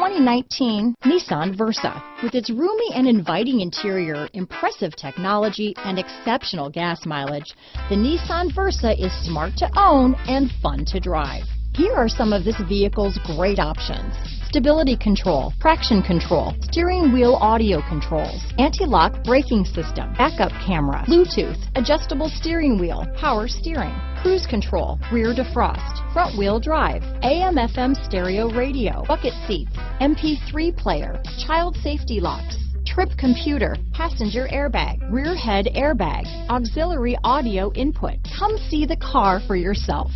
2019 Nissan Versa. With its roomy and inviting interior, impressive technology, and exceptional gas mileage, the Nissan Versa is smart to own and fun to drive. Here are some of this vehicle's great options: stability control, traction control, steering wheel audio controls, anti-lock braking system, backup camera, Bluetooth, adjustable steering wheel, power steering, cruise control, rear defrost, front wheel drive, AM/FM stereo radio, bucket seats, MP3 player, child safety locks, trip computer, passenger airbag, rear head airbag, auxiliary audio input. Come see the car for yourself.